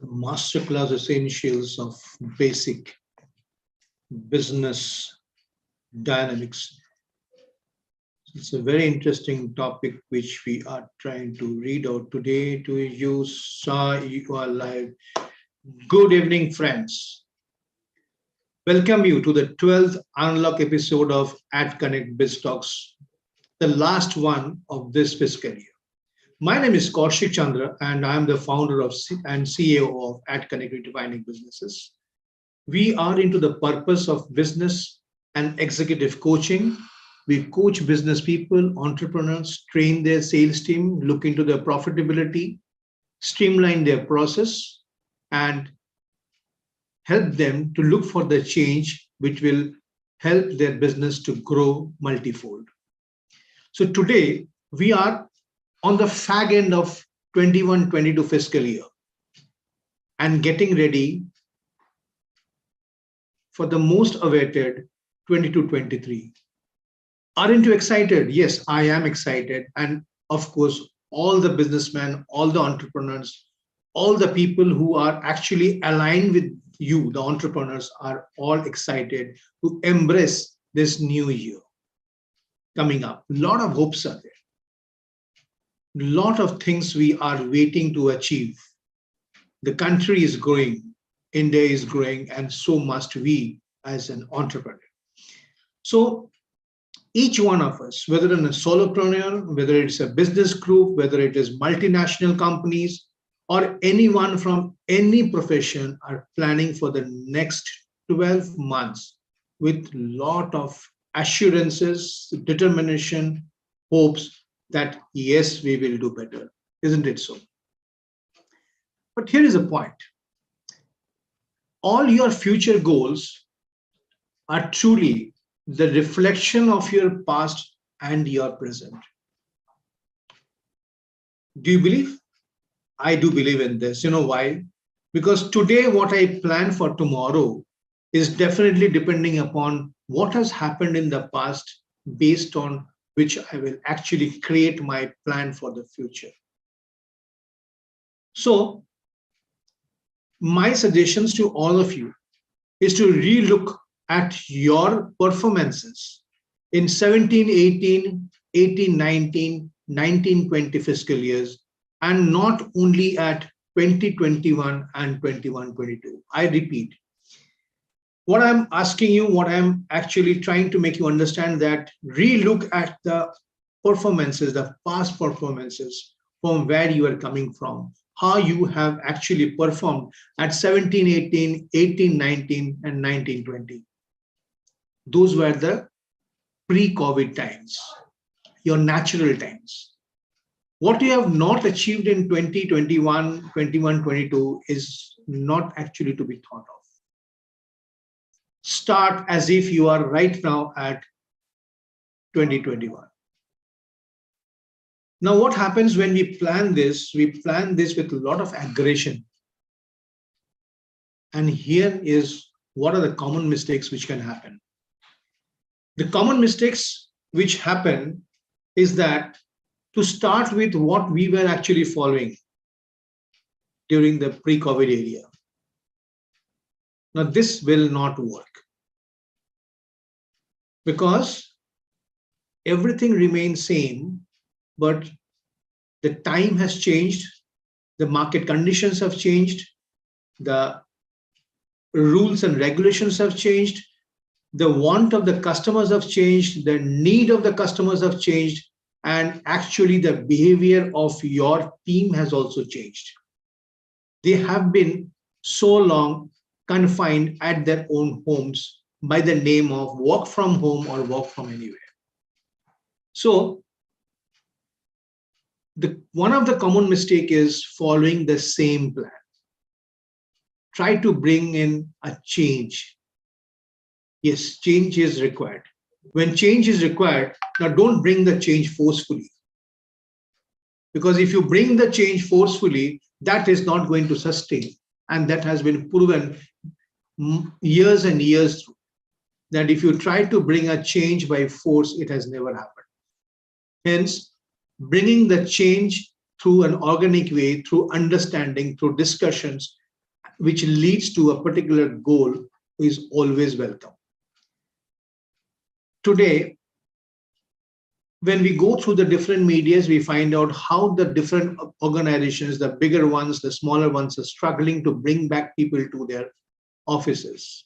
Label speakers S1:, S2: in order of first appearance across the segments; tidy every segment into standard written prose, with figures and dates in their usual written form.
S1: The masterclass essentials of basic business dynamics. It's a very interesting topic which we are trying to read out today to you. You are live. Good evening, friends. Welcome you to the 12th Unlock episode of At Connect Biz Talks, the last one of this fiscal year. My name is Kaushik Chandra, and I am the founder and CEO of At Connect Redefining Businesses. We are into the purpose of business and executive coaching. We coach business people, entrepreneurs, train their sales team, look into their profitability, streamline their process, and help them to look for the change which will help their business to grow multifold. So today we are on the fag end of 21-22 fiscal year and getting ready for the most awaited 22-23. Aren't you excited? Yes, I am excited. And of course, all the businessmen, all the entrepreneurs, all the people who are actually aligned with you, the entrepreneurs, are all excited to embrace this new year coming up. A lot of hopes are there. A lot of things we are waiting to achieve. The country is growing, India is growing, and so must we as an entrepreneur. So each one of us, whether in a solopreneur, whether it's a business group, whether it is multinational companies, or anyone from any profession, are planning for the next 12 months with a lot of assurances, determination, hopes that yes, we will do better. Isn't it so? But here is a point. All your future goals are truly the reflection of your past and your present. Do you believe? I do believe in this. You know why? Because today what I plan for tomorrow is definitely depending upon what has happened in the past, based on which I will actually create my plan for the future. So my suggestions to all of you is to relook at your performances in 17, 18, 18, 19, 19, 20 fiscal years, and not only at 2021 and 21, 22. I repeat, what I'm asking you, what I'm actually trying to make you understand, that relook at the performances, the past performances, from where you are coming from, how you have actually performed at 17, 18, 18, 19, and 19, 20. Those were the pre-COVID times, your natural times. What you have not achieved in 2021, 21, 22 is not actually to be thought of. Start as if you are right now at 2021. Now, what happens when we plan this? We plan this with a lot of aggression. And here is what are the common mistakes which can happen. The common mistakes which happen is that to start with what we were actually following during the pre-COVID area. Now, this will not work because everything remains same, but the time has changed, the market conditions have changed, the rules and regulations have changed, the want of the customers have changed, the need of the customers have changed, and actually the behavior of your team has also changed. They have been so long confined at their own homes by the name of work from home or work from anywhere. So one of the common mistake is following the same plan. Try to bring in a change. Yes, change is required. When change is required, now don't bring the change forcefully. Because if you bring the change forcefully, that is not going to sustain. And that has been proven years and years through. That if you try to bring a change by force, it has never happened. Hence, bringing the change through an organic way, through understanding, through discussions, which leads to a particular goal is always welcome. Today, when we go through the different medias, we find out how the different organizations, the bigger ones, the smaller ones, are struggling to bring back people to their offices.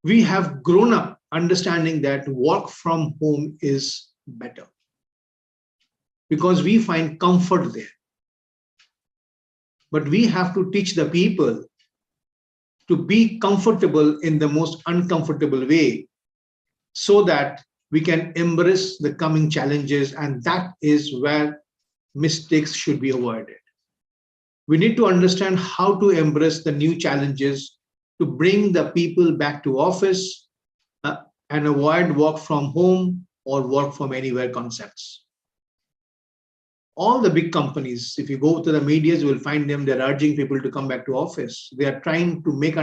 S1: We have grown up understanding that work from home is better because we find comfort there. But we have to teach the people to be comfortable in the most uncomfortable way so that we can embrace the coming challenges, and that is where mistakes should be avoided. We need to understand how to embrace the new challenges to bring the people back to office and avoid work from home or work from anywhere concepts. All the big companies, if you go to the media, you will find them, they're urging people to come back to office. They are trying to make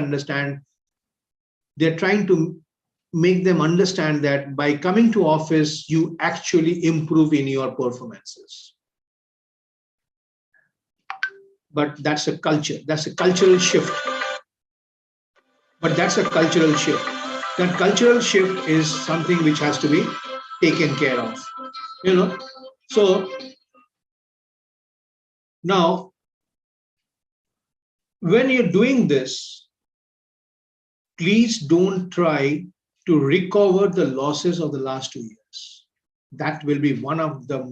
S1: them understand that by coming to office, you actually improve in your performances. But that's a culture, that's a cultural shift. That cultural shift is something which has to be taken care of. So now, when you're doing this, please don't try to recover the losses of the last 2 years. That will be one of the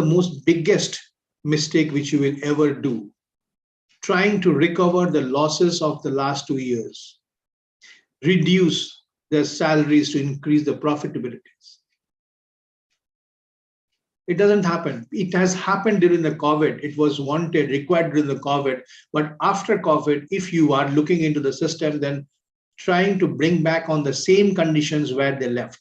S1: most biggest mistake which you will ever do. Trying to recover the losses of the last 2 years, reduce their salaries to increase the profitabilities. It doesn't happen. It has happened during the COVID. It was wanted, required during the COVID. But after COVID, if you are looking into the system, then trying to bring back on the same conditions where they left.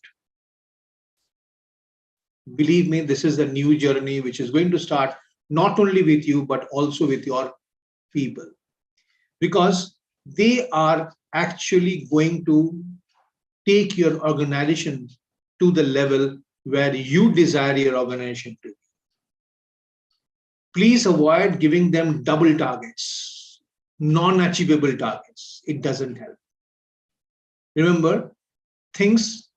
S1: Believe me, this is a new journey which is going to start not only with you, but also with your people. Because they are actually going to take your organization to the level where you desire your organization to be. Please avoid giving them double targets, non-achievable targets. It doesn't help. Remember, things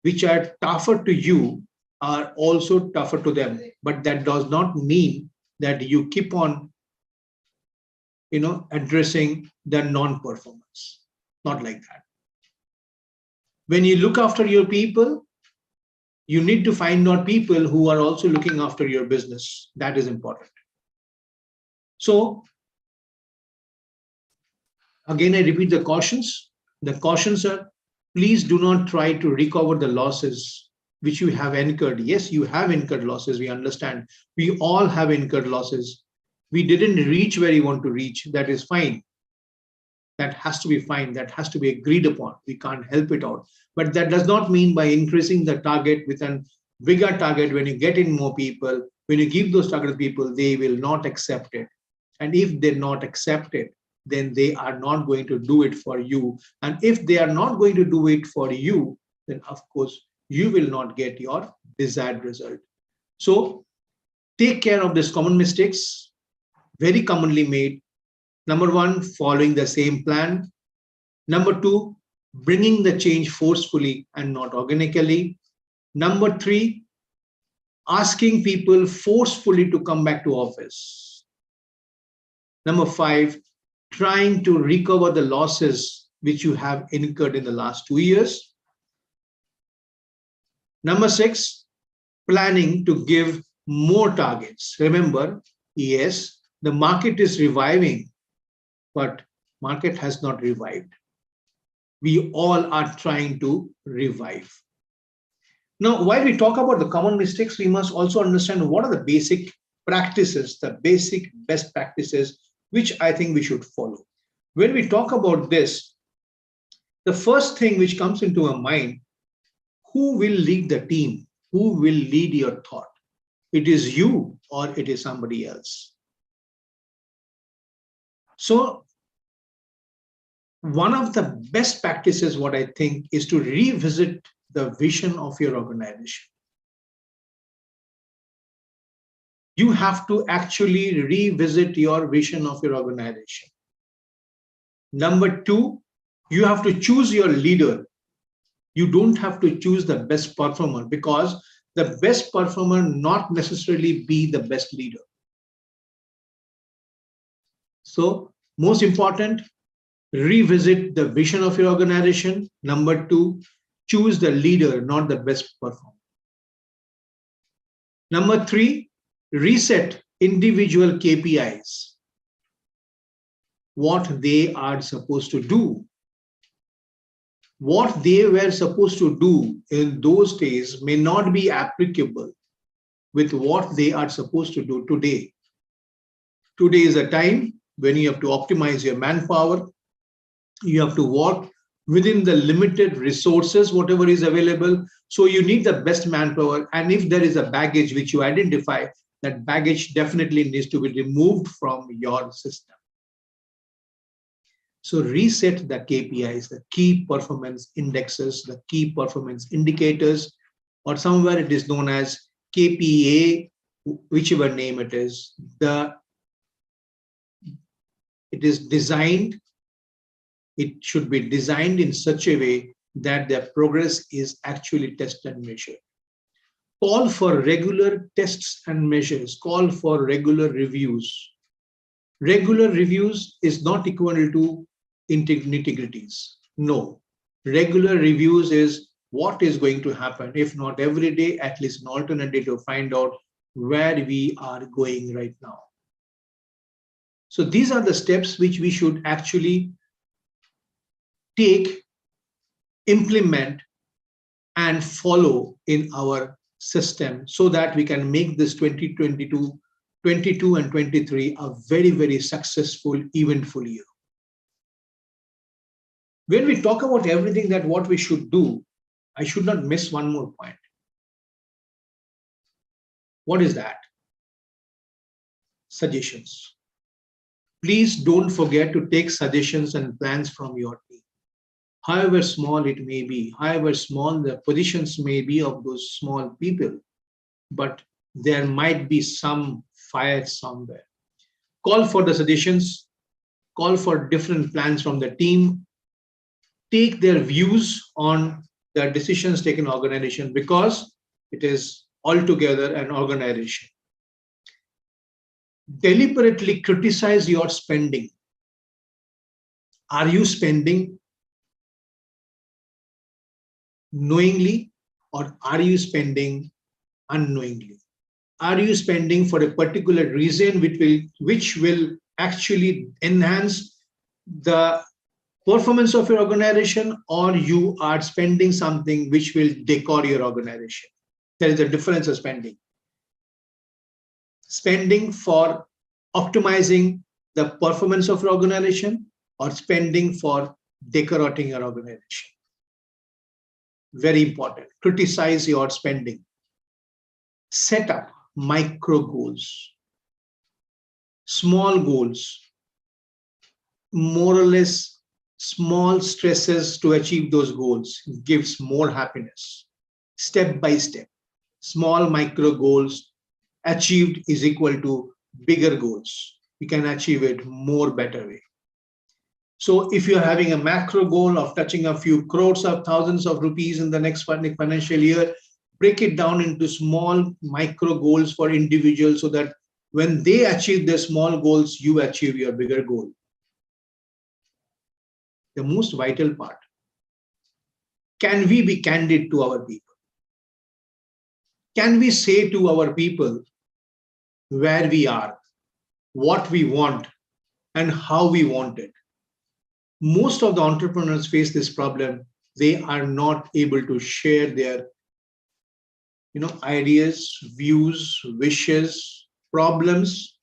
S1: which are tougher to you are also tougher to them, but that does not mean that you keep on addressing their non-performance. Not like that. When you look after your people, you need to find out people who are also looking after your business. That is important. So, again, I repeat the cautions. The cautions are, please do not try to recover the losses which you have incurred. Yes, you have incurred losses. We understand. We all have incurred losses. We didn't reach where you want to reach. That is fine. That has to be fine. That has to be agreed upon. We can't help it out. But that does not mean by increasing the target with a bigger target, when you get in more people, when you give those target people, they will not accept it. And if they not accept it, then they are not going to do it for you. And if they are not going to do it for you, then of course, you will not get your desired result. So take care of these common mistakes, very commonly made. Number one, following the same plan. Number two, bringing the change forcefully and not organically. Number three, asking people forcefully to come back to office. Number five, trying to recover the losses which you have incurred in the last 2 years. Number six, planning to give more targets. Remember, yes, the market is reviving, but market has not revived. We all are trying to revive. Now, while we talk about the common mistakes, we must also understand what are the basic practices, the basic best practices, which I think we should follow. When we talk about this, the first thing which comes into our mind, who will lead the team? Who will lead your thought? It is you or it is somebody else. So one of the best practices, what I think, is to revisit the vision of your organization. You have to actually revisit your vision of your organization. Number two, you have to choose your leader. You don't have to choose the best performer, because the best performer not necessarily be the best leader. So most important, revisit the vision of your organization. Number two, choose the leader, not the best performer. Number three, reset individual KPIs, what they are supposed to do. What they were supposed to do in those days may not be applicable with what they are supposed to do today. Today is a time when you have to optimize your manpower. You have to work within the limited resources, whatever is available. So you need the best manpower. And if there is a baggage which you identify, that baggage definitely needs to be removed from your system. So reset the KPIs, the key performance indexes, the key performance indicators, or somewhere it is known as KPA, whichever name it is. It is designed, it should be designed in such a way that their progress is actually tested and measured. Call for regular tests and measures, call for regular reviews. Regular reviews is not equivalent to nitty-gritties. No, regular reviews is what is going to happen, if not every day, at least an alternate day, to find out where we are going right now. So these are the steps which we should actually take, implement, and follow in our system so that we can make this 2022, 22 and 23 a very, very successful, eventful year. When we talk about everything that what we should do, I should not miss one more point. What is that? Suggestions. Please don't forget to take suggestions and plans from your team. However small it may be, however small the positions may be of those small people, but there might be some fire somewhere. Call for the suggestions, call for different plans from the team, take their views on the decisions taken in organization, because it is altogether an organization. Deliberately criticize your spending. Are you spending knowingly, or are you spending unknowingly? Are you spending for a particular reason which will actually enhance the performance of your organization, or you are spending something which will decor your organization? There is a difference of spending. Spending for optimizing the performance of your organization, or spending for decorating your organization. Very important. Criticize your spending. Set up micro goals, small goals, more or less small stresses to achieve those goals gives more happiness. Step by step, small micro goals achieved is equal to bigger goals. You can achieve it more better way. So if you're having a macro goal of touching a few crores of thousands of rupees in the next financial year, break it down into small micro goals for individuals so that when they achieve their small goals, you achieve your bigger goal. The most vital part, can we be candid to our people? Can we say to our people where we are, what we want, and how we want it? Most of the entrepreneurs face this problem. They are not able to share their ideas, views, wishes, problems.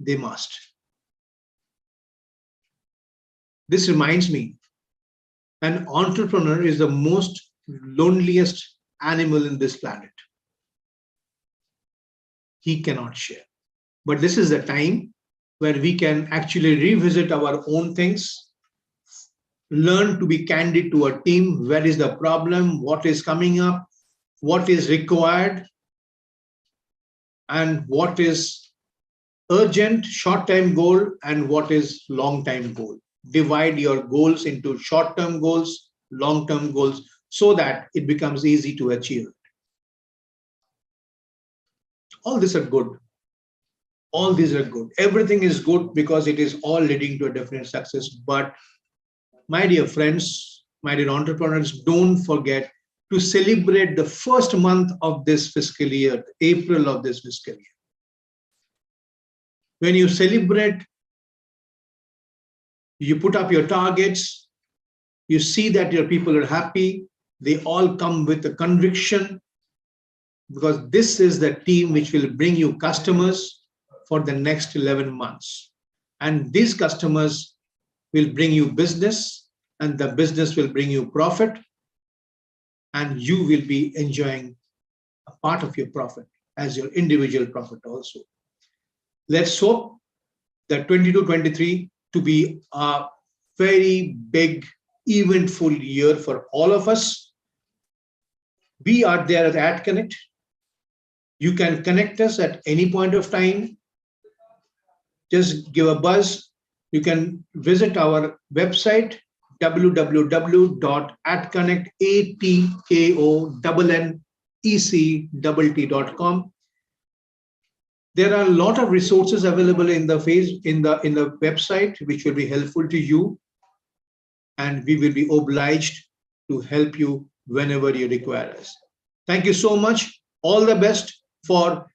S1: They must. This reminds me, an entrepreneur is the most loneliest animal in this planet. He cannot share. But this is the time where we can actually revisit our own things, learn to be candid to our team. Where is the problem? What is coming up? What is required? and what is urgent short-term goal and what is long-term goal. Divide your goals into short-term goals, long-term goals, so that it becomes easy to achieve. All these are good. All these are good. Everything is good because it is all leading to a definite success. But my dear friends, my dear entrepreneurs, don't forget to celebrate the first month of this fiscal year, April of this fiscal year. When you celebrate, you put up your targets, you see that your people are happy, they all come with a conviction, because this is the team which will bring you customers for the next 11 months. And these customers will bring you business, and the business will bring you profit, and you will be enjoying a part of your profit as your individual profit also. Let's hope that 22-23 to be a very big, eventful year for all of us. We are there at AdConnect. You can connect us at any point of time. Just give a buzz. You can visit our website, www.atconnect.com. There are a lot of resources available in the website which will be helpful to you, and we will be obliged to help you whenever you require us. Thank you so much. All the best for